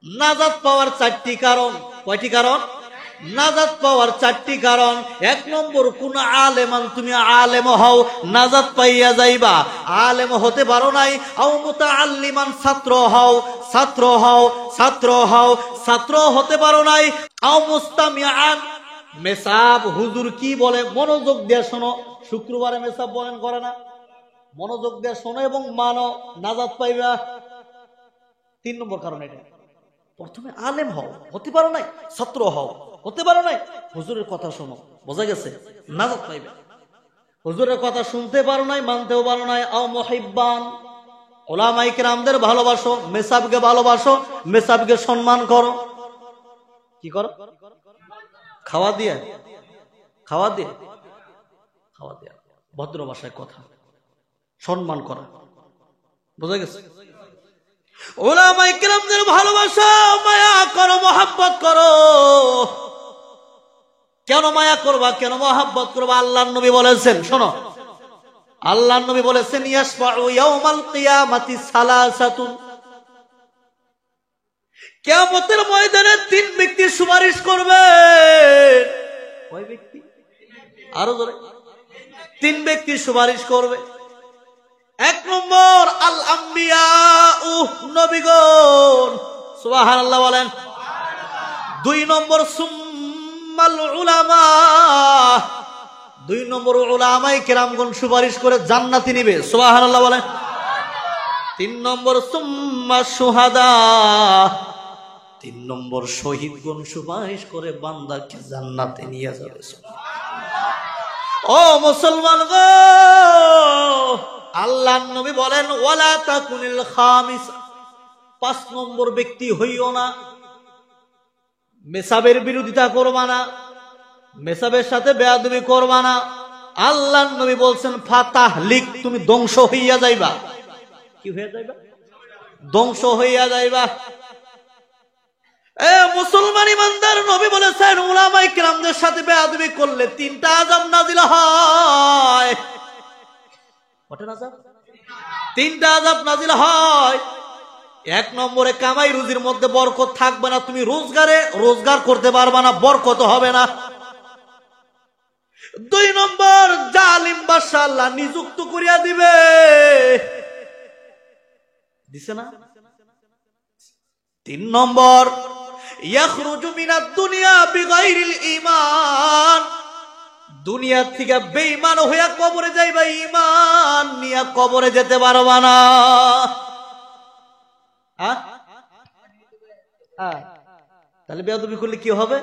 নাজাত পাওয়ার 4টি কারণ। কয়টি কারণ? নাজাত পাওয়ার 4টি কারণ। 1 নম্বর, কোন আলেমান, তুমি আলেম হও, নাজাত পাইয়া যাইবা। আলেম হতে পারো নাই, আও মুতাআল্লিমান, ছাত্র হও, ছাত্র হও, ছাত্র হও, ছাত্র হতে পারো নাই, আও মুস্তামিআন, মেসাব, হুজুর কি বলে মনোযোগ দিয়ে শোনো। শুক্রবারে মেসাব বলেন করে না? মনোযোগ দিয়ে শোনো এবং মানো, নাজাত পাইবা। 3 নম্বর কারণ এটা। প্রথমে আলেম হও, হতে পারো নাই, ছাত্র হও, হতে পারো নাই, হুজুরের কথা শোনো, বোঝা গেছে, নাজাত পাইবে। হুজুরের কথা শুনতে পারো নাই, মানতেও পারো নাই, আও মুহিব্বান, উলামায়ে কেরামদের ভালোবাসো, মেসাবকে ভালোবাসো, মেসাবকে সম্মান করো। কি করো? খাওয়া দিয়ে, খাওয়া দিয়ে, খাওয়া দিয়ে, ভদ্র ভাষায় কথা, সম্মান করা, বোঝা গেছে। উলামায়ে কেরামদের ভালোবাসা, মায়া করো, মহব্বত করো। কেন মায়া করবা, কেন মহব্বত করবা? আল্লাহর নবী বলেছেন, শোনো, আল্লাহর নবী বলেছেন, ইয়াশফাউ ইয়াউমাল কিয়ামাতি সালাসাতুন, কিয়ামতের ময়দানে 3 ব্যক্তি সুপারিশ করবে। কয় ব্যক্তি? আরো জোরে। 3 ব্যক্তি সুপারিশ করবে। 1 নম্বর, আল আম্বিয়া, নবীগণ, সুবহানাল্লাহ বলেন। 2 নম্বর, সুম্মাল উলামা, 2 নম্বর উলামায়ে কেরামগণ সুপারিশ করে জান্নাতি নিবে, সুবহানাল্লাহ বলেন। 3 নম্বর, সুম্মা শুহাদা, 3 নম্বর শহীদগণ সুপারিশ করে বান্দাকে জান্নাতে নিয়ে যাবে। ও মুসলমান গো, আল্লাহর নবী বলেন, ওয়ালা তাকুনিল খামিস, 5 নম্বর ব্যক্তি হইও না, মেসাবের বিরোধিতা করবা না, মেসাবের সাথে বেয়াদবি করবা না। আল্লাহর নবী বলছেন, ফাতাহলিক, তুমি ধ্বংস হইয়া যাইবা। কি হইয়া যাইবা? ধ্বংস হইয়া যাইবা। এ মুসলমান ইমানদার, নবী বলেছেন, উলামায়ে কেরামদের সাথে বেয়াদবি করলে 3টা আযাব নাজিল হয়। কয়টা আযাব? 3টা আযাব নাজিল হয়। 1 নম্বরে, কামাই রুজির মধ্যে বরকত থাকবে না, তুমি রোজগার করতে পারবে না, বরকত হবে না। 2 নম্বর, জালিম বাদশা আল্লাহ নিযুক্ত করিয়া দিবে, দিছে না? 3 নম্বর, ইয়াখরুজু মিনাদ দুনিয়া বিগাইরিল ঈমান, দুনিয়া থেকে বেঈমান হইয়া কবরে যাইবা, ঈমান নিয়া কবরে যেতে পারবা না। তাহলে বেয়াদবি করলে কি হবে?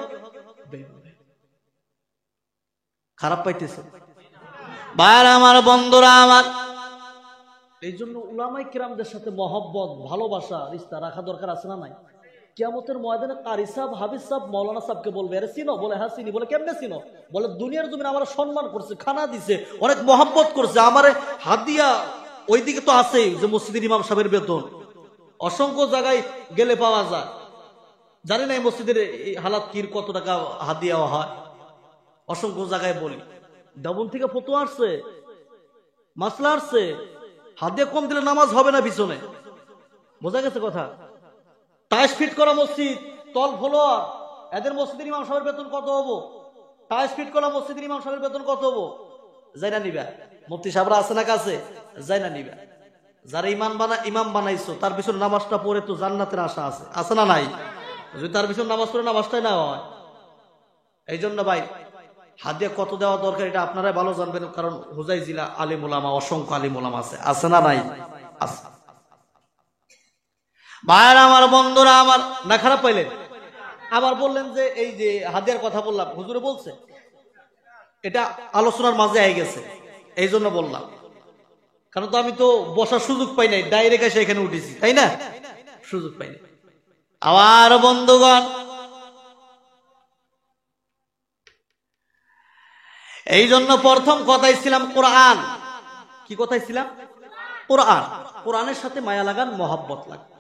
খারাপ পাইতেছে ভাইরা আমার, বন্ধুরা আমার। এই জন্য উলামায়ে কেরামদের সাথে মহব্বত, ভালোবাসা, রিশতা রাখা দরকার আছে না নাই? কিয়ামতের ময়দানে কারি সাহেব, হাফিজ সাহেব, মাওলানা সাহেবকে বলবে, আরে চিনো? বলে হ্যাঁ চিনি। বলে কেমনে চিনো? বলে দুনিয়ার জমিনে আমার সম্মান করছে, খানা দিছে, অনেক মহব্বত করছে, আমারে হাদিয়া। ওইদিকে তো আছে যে মসজিদের ইমাম সাহেবের বেতন অসংখ্য জায়গায় গেলে পাওয়া যায়। জানি না এই মসজিদের হালাত কি, কত টাকা হাদিয়া হয়, অসংখ্য জায়গায় বলি। ডাবন থেকে ফতোয়া আসছে, মাসলা আসছে, হাদিয়া কম দিলে নামাজ হবে না পিছনে, বোঝা গেছে কথা। টাইস ফিট করা মসজিদ, তল ফলোয়ার, এদের মসজিদের ইমাম সাহেবের বেতন কত হবো? টাইস ফিট করা মসজিদের ইমাম সাহেবের বেতন কত হবো? যাই না নিবা? মুফতি সাহেবরা আছে না কাছে? যাই না নিবা? যারা ইমাম বানাইছো তার পিছনে নামাজটা পড়ে তো জান্নাতের আশা আছে, আছে না নাই? যদি তার পিছনে নামাজ পড়ে নামাজটাই না হয়। এই জন্য ভাই, হাদিয়া কত দেওয়া দরকার এটা আপনারাই ভালো জানবেন, কারণ হুজাই জিলা আলিম উলামা, অসংখ্য আলিম উলামা আছে, আছে না নাই? আছে। ভাইরা আমার, বন্ধুরা আমার, না খারাপ পাইলেন? আবার বললেন যে এই যে হাদিয়ার কথা বললাম, হুজুরে বলছে, এটা আলোচনার মাঝে আই গেছে, এই জন্য বললাম। কারণ তো আমি তো বসার সুযোগ পাই নাই, ডাইরেক্ট এসে এখানে উঠেছি, তাই না? সুযোগ পাই নাই। আবার বন্ধুগণ, এই জন্য প্রথম কথাই ছিলাম কোরআন। কি কথাই ছিলাম? কোরআন। কোরআনের সাথে মায়া লাগান, মহব্বত লাগান।